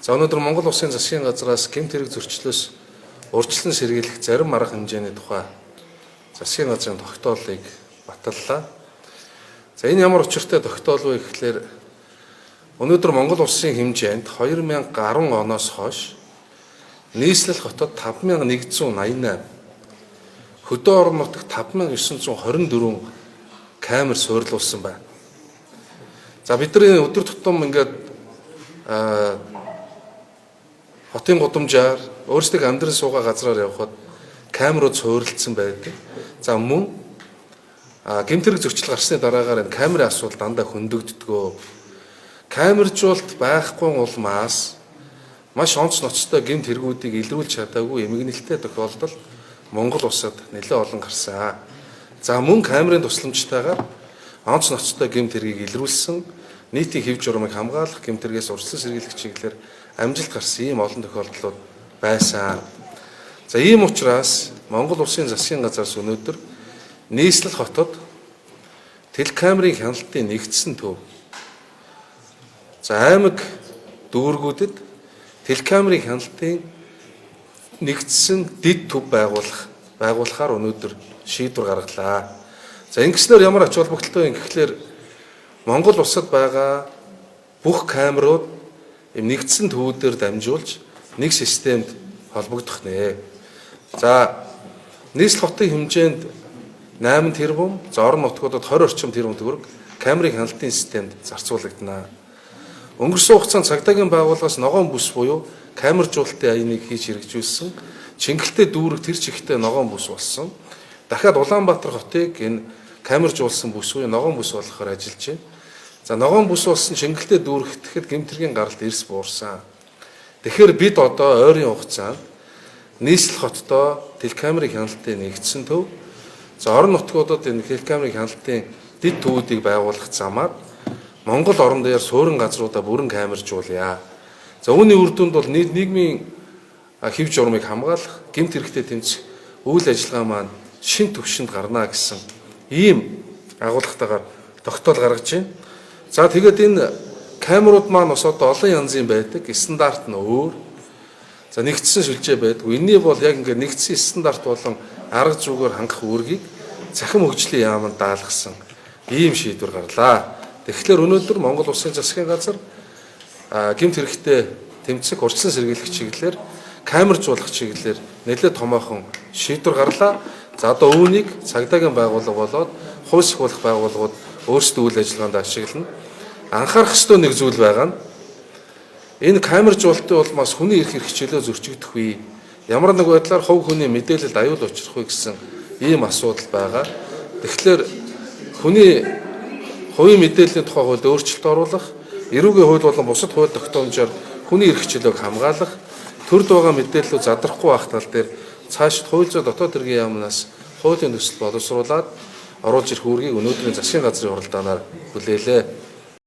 За өнөөдөр Монгол Улсын засгийн газраас гэмт хэрэг зөрчлөөс урьдчилан сэргийлэх зарим арга хэмжээний тухай засгийн газрын тогтоолыг баталлаа. За энэ ямар учиртай тогтоол вэ гэхлээр өнөөдөр Монгол Улсын хэмжээнд 2010 оноос хойш нийслэл хотод 5188, хөдөө орон нутагт 5924 камер суурилуулсан байна. За бидний өдөр тутам ингээд хотын гудамжаар өөрсдөө амьдран суугаа газраар явхад камерууд суурилдсан байдаг. За мөн гэмт хэрэг зөрчил гарсны дараагаар энэ камерын асуудал дандаа хөндөгддгөө. Камержуулалт байхгүй улмаас маш онц ноцтой гэмт хэрэгүүдийг илрүүлж чадаагүй эмгэнэлтэй тохиолдол Монгол улсад нэлээд олон гарсан. За мөн камерын тусламжтайгаар онц ноцтой гэмт хэргийг илрүүлсэн, нийтийн хэв журмыг хамгаалах, гэмт хэрэгээс урьдчилан сэргийлэх чиглэлээр амжилт гарсан ийм олон тохиолдлууд байсан. За ийм учраас Монгол Улсын засгийн газраас өнөөдөр нийслэл хотод телекамерын хяналтын нэгдсэн төв, за аймаг дүүргүүдэд телекамерын хяналтын нэгдсэн дэд төв байгуулахаар өнөөдөр шийдвэр гаргалаа. За ингэснээр ямар ач холбогдолтой юм гэхлээр Монгол улсад байгаа бүх камерууд нэгдсэн төвүүдээр дамжуулж нэг системд холбогдох нэ. За нийслэл хотын хэмжээнд 8 тэрбум, за орон нутгуудад 20 орчим тэрбум төгрөг камерын хяналтын системд зарцуулагдана. Өнгөрсөн хугацаанд цагдаагийн байгууллагаас ногоон бүс буюу камержуулалтын аяныг хийж хэрэгжүүлсэн, Чингэлтэй дүүрэг тэр чигтээ ногоон бүс болсон. Дахиад Улаанбаатар хотыг энэ камержуулсан бүс буюу ногоон бүс болгохоор ажиллаж байна. За ногоон бүс болсон Чингэлтэй дүүрэгтэхэд гэмт хэргийн гаралт эрс буурсан. Тэгэхээр бид одоо ойрын хугацаанд нийслэл хотдоо телекамерын хяналтын нэгдсэн төв, за орон нутгуудад энэ телекамерын хяналтын дэд төвүүдийг байгуулах замаар Монгол орон даяар суурин газруудаа бүрэн камержуулъя. За үүний үр дүнд бол нийгмийн хэв журмыг хамгаалах, гэмт хэрэгтэй тэмцэх үйл ажиллагаа маань шин түвшинд гарна гэсэн ийм агуулгатайгаар тогтоол гаргаж байна. За тэгээд энэ камерууд маань бас одоо олон янзын байдаг, стандарт нь өөр. За нэгдсэн сүлжээ байдаг. Энэний бол яг ингээд нэгдсэн стандарт болон арга зүйгээр хангах үүргийг цахим хөгжлийн яамд даалгасан ийм шийдвэр гарлаа. Тэгэхээр өнөөдөр Монгол Улсын засгийн газар гэмт хэрэгтэй тэмцэх, урьдчилан сэргийлэх чиглэлээр, камержуулах чиглэлээр нэлээд томоохон шийдвэр гарлаа. За одоо үүнийг цагдаагийн байгууллага болоод хууль сахиулах байгууллагууд өөрсдөө үйл ажиллагаанд ашиглана. Анхаарах ёстой нэг зүйл байгаа нь энэ камержуулалтын улмаас хүний эрх хичээлөө зөрчигдөх үе ямар нэг байдлаар хувь хүний мэдээлэлд аюул учрах вэ гэсэн ийм асуудал байгаа. Тэгэхээр хүний хувийн мэдээллийн тухай хуульд өөрчлөлт оруулах, эрүүгийн хууль болон бусад хууль тогтоомжоор хүний эрх хичээлийг хамгаалах, төрд байгаа мэдээллүүд задрахгүй байх тал дээр цаашид хууль зүйн дотоод хэргийн яамнаас хуулийн төсөл боловсруулад оруулж ирэх үүргийг өнөөдрийн засгийн газрын хуралдаанаар хүлээлээ.